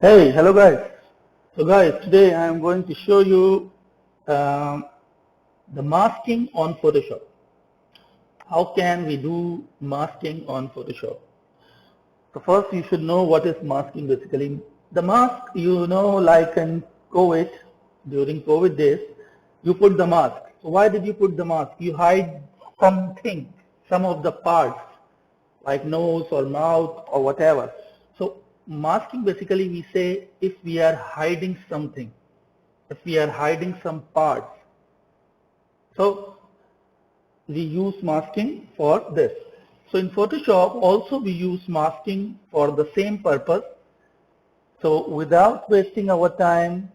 Hey, hello guys. So guys, today I am going to show you um, the masking on Photoshop. How can we do masking on Photoshop? So first you should know what is masking basically. The mask, like in COVID, during COVID days, you put the mask. So why did you put the mask? You hide something, some of the parts like nose or mouth or whatever. So masking basically we say if we are hiding something, if we are hiding some parts. So we use masking for this. So in Photoshop also we use masking for the same purpose. So without wasting our time,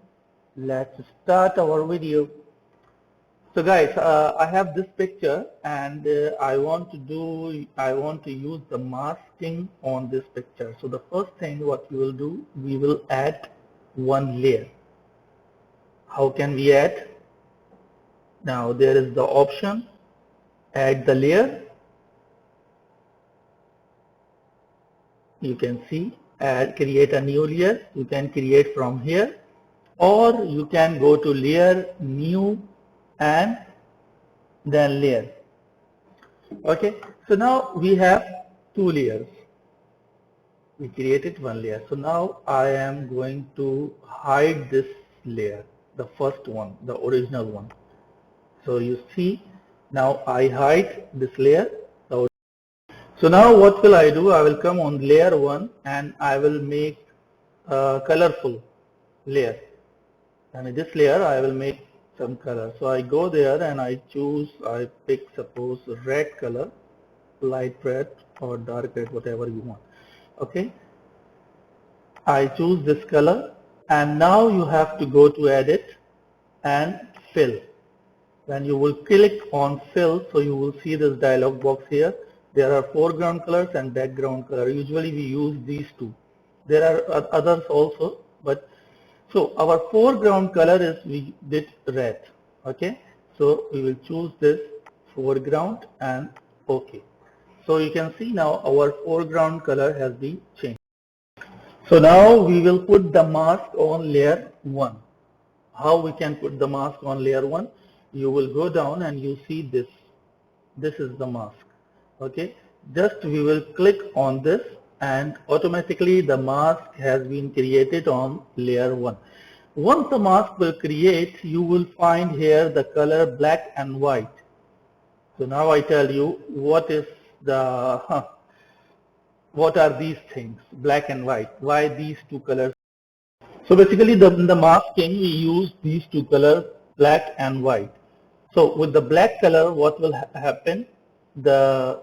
let's start our video. So guys, I have this picture and I want to use the masking on this picture. So the first thing what we will do, we will add one layer. How can we add? Now there is the option, add the layer. You can see, create a new layer. You can create from here, or you can go to layer, new, and then layer. Okay, so now we have two layers. We created one layer. So now I am going to hide this layer, the first one, the original one. So you see, now I hide this layer. So now what will I do? I will come on layer 1 and I will make a colorful layer. And in this layer I will make some color. So I go there and I pick suppose red color, light red or dark red, whatever you want. Okay. I choose this color and now you have to go to edit and fill. When you will click on fill, so you will see this dialog box here. There are foreground colors and background color. Usually we use these two. There are others also, but so our foreground color is we did red. Okay, so we will choose this foreground and OK. So you can see now our foreground color has been changed. So now we will put the mask on layer 1. How we can put the mask on layer 1? You will go down and you see this. This is the mask. Okay, just we will click on this and automatically the mask has been created on layer 1. Once the mask will create, you will find here the color black and white. So now I tell you what is the what are these things, black and white, why these two colors. So basically the masking we use these two colors, black and white. So with the black color what will happen, the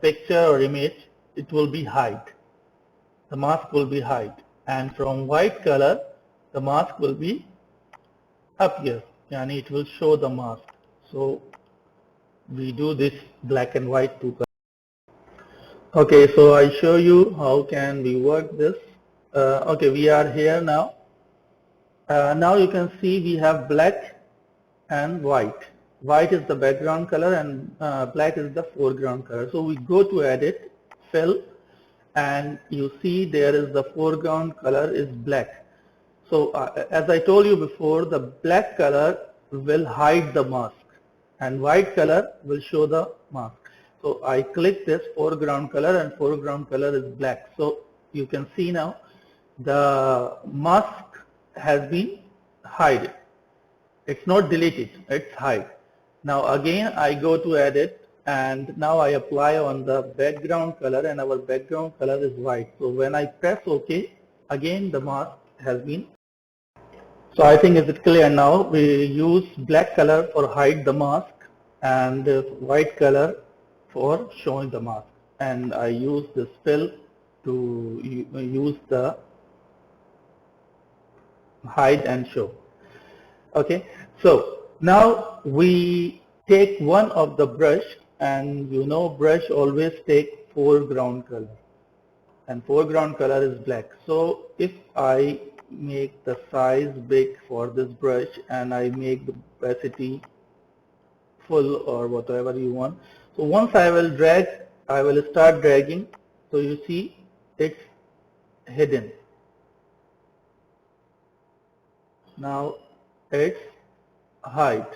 picture or image, it will be hide, the mask will be hide, and from white color the mask will be appear and it will show the mask. So we do this black and white two color. Okay, so I show you how can we work this. Okay, we are here now. Now you can see we have black and white. White is the background color and black is the foreground color. So we go to edit, fill, and you see there is the foreground color is black. So as I told you before, the black color will hide the mask and white color will show the mask. So I click this foreground color and foreground color is black. So you can see now the mask has been hidden. It's not deleted, it's hide. Now again I go to edit and now I apply on the background color and our background color is white. So when I press OK, again the mask has been. So I think is it clear now? We use black color for hide the mask and white color for showing the mask. And I use this fill to use the hide and show. Okay, so now we take one of the brush, and you know brush always take foreground color and foreground color is black. So if I make the size big for this brush and I make the opacity full or whatever you want. So once I will drag, I will start dragging. So you see it's hidden. Now its height.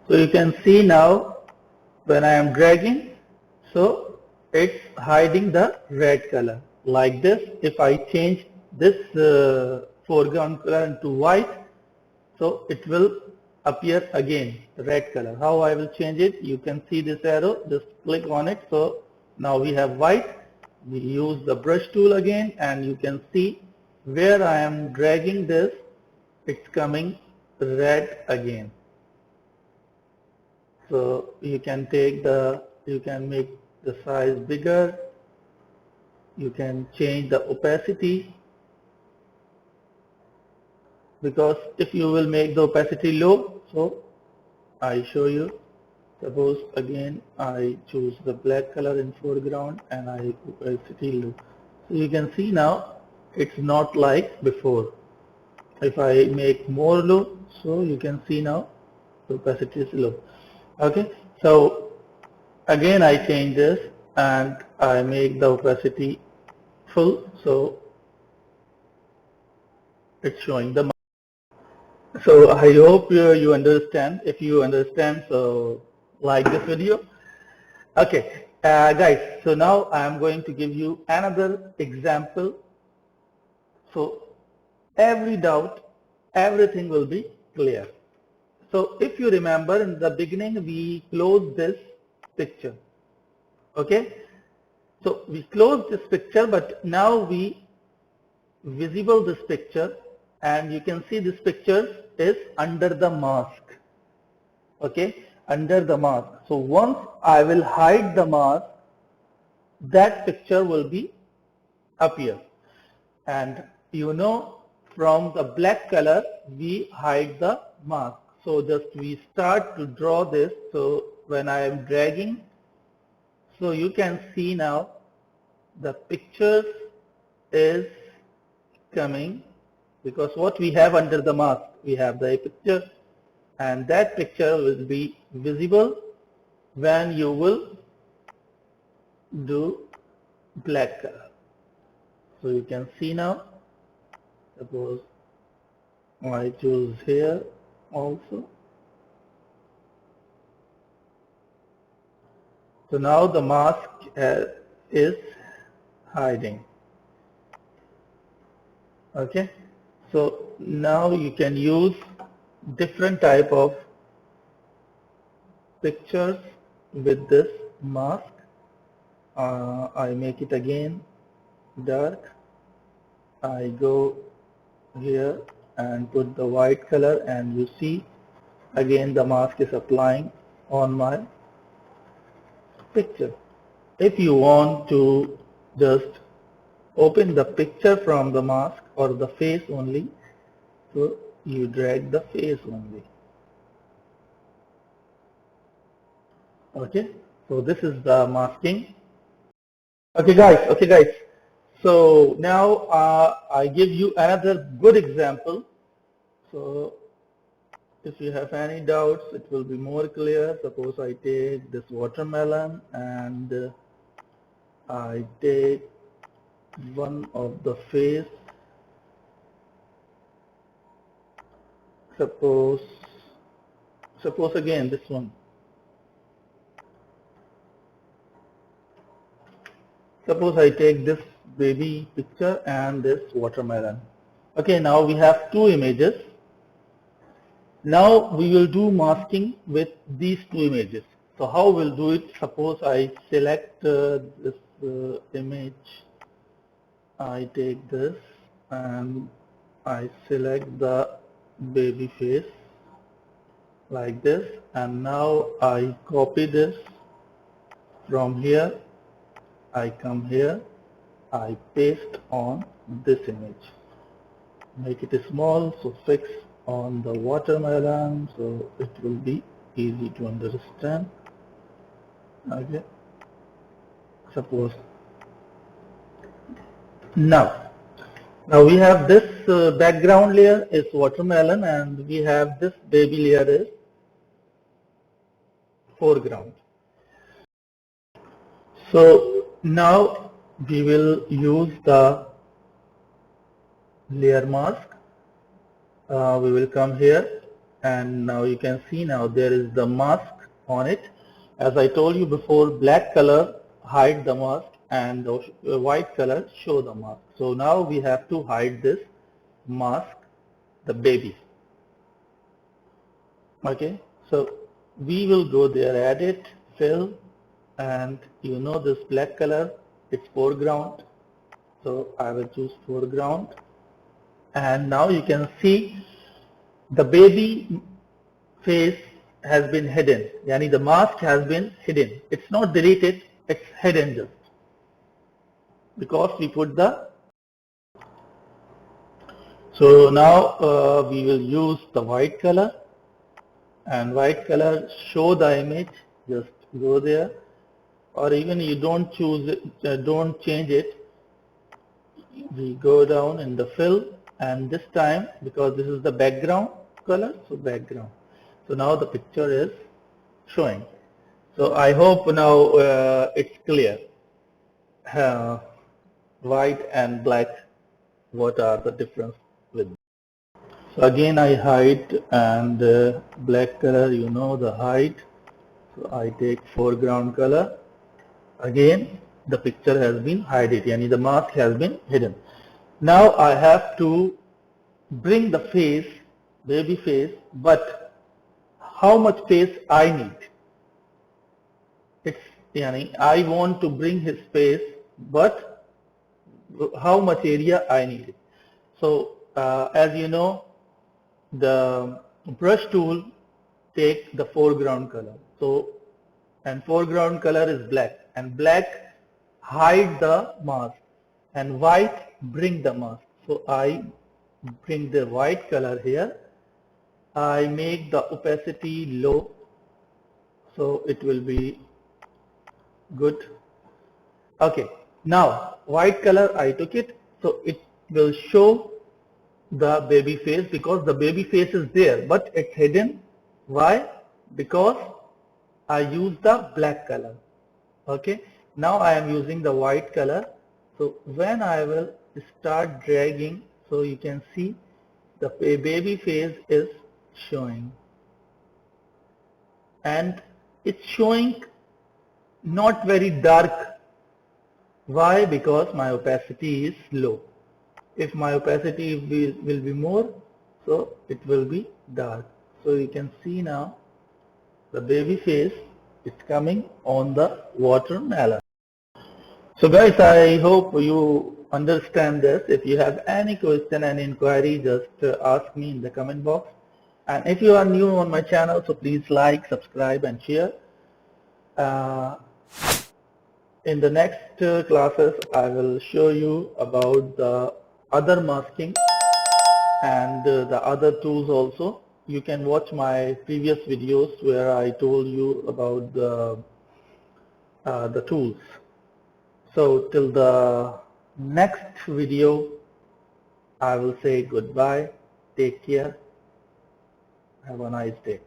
So you can see now when I am dragging, so it's hiding the red color. Like this, if I change this foreground color into white, so it will appear again red color. How I will change it? You can see this arrow, just click on it. So now we have white. We use the brush tool again, and you can see where I am dragging this, it's coming red again. So you can you can make the size bigger, you can change the opacity, because if you will make the opacity low, so I show you. Suppose again I choose the black color in foreground and I opacity low. So you can see now it's not like before. If I make more low, so you can see now the opacity is low. Okay, so again I change this and I make the opacity full, so it's showing the. So I hope you understand. If you understand, so like this video. Okay, guys, so now I am going to give you another example. So every doubt, everything will be clear. So if you remember, in the beginning we closed this picture. Okay, so we closed this picture, but now we visible this picture, and you can see this picture is under the mask. Okay, under the mask. So once I will hide the mask, that picture will be appear. And you know, from the black color we hide the mask. So just we start to draw this. So when I am dragging, so you can see now the picture is coming, because what we have under the mask, we have the picture, and that picture will be visible when you will do black color. So you can see now, suppose I choose here also. So now the mask is hiding. Okay, so now you can use different type of pictures with this mask. I make it again dark. I go here and put the white color, and you see again the mask is applying on my picture. If you want to just open the picture from the mask or the face only, so you drag the face only. Okay, so this is the masking. Okay guys, so now I give you another good example. So if you have any doubts, it will be more clear. Suppose I take this watermelon and I take one of the face. Suppose again this one. Suppose I take this baby picture and this watermelon. Okay, now we have two images. Now we will do masking with these two images. So how we'll do it? Suppose I select this image. I take this and I select the baby face like this, and now I copy this from here. I come here, I paste on this image, make it small, so fix on the watermelon, so it will be easy to understand. Okay, suppose now we have this background layer is watermelon, and we have this baby layer is foreground. So now we will use the layer mask. We will come here, and now you can see now there is the mask on it. As I told you before, black color hide the mask and the white color show the mask. So now we have to hide this mask, the baby. Okay, so we will go there, edit, fill, and you know this black color, it's foreground. So I will choose foreground, and now you can see the baby face has been hidden. Yani the mask has been hidden. It's not deleted, it's hidden just because we put the. So now we will use the white color, and white color show the image. Just go there, or even you don't choose it, don't change it. We go down in the fill, and this time because this is the background color, so background. So now the picture is showing. So I hope now it's clear. White and black, what are the difference with. So again I hide, and black color, you know the hide. So I take foreground color. Again the picture has been hidden, yani the mask has been hidden. Now I have to bring the face, baby face, but how much face I need? It's, yani I want to bring his face, but how much area I need. So as you know, the brush tool take the foreground color. So, and foreground color is black, and black hide the mask, and white bring the mask. So I bring the white color here. I make the opacity low, so it will be good. Okay, now white color I took it, so it will show the baby face because the baby face is there, but it's hidden. Why? Because I use the black color. Okay, now I am using the white color. So when I will start dragging, so you can see the baby face is showing, and it's showing not very dark. Why? Because my opacity is low. If my opacity will be more, so it will be dark. So you can see now the baby face is coming on the watermelon. So guys, I hope you understand this. If you have any question and inquiry, just ask me in the comment box. And if you are new on my channel, so please like, subscribe and share. In the next classes, I will show you about the other masking and the other tools also. You can watch my previous videos where I told you about the tools. So till the next video, I will say goodbye. Take care. Have a nice day.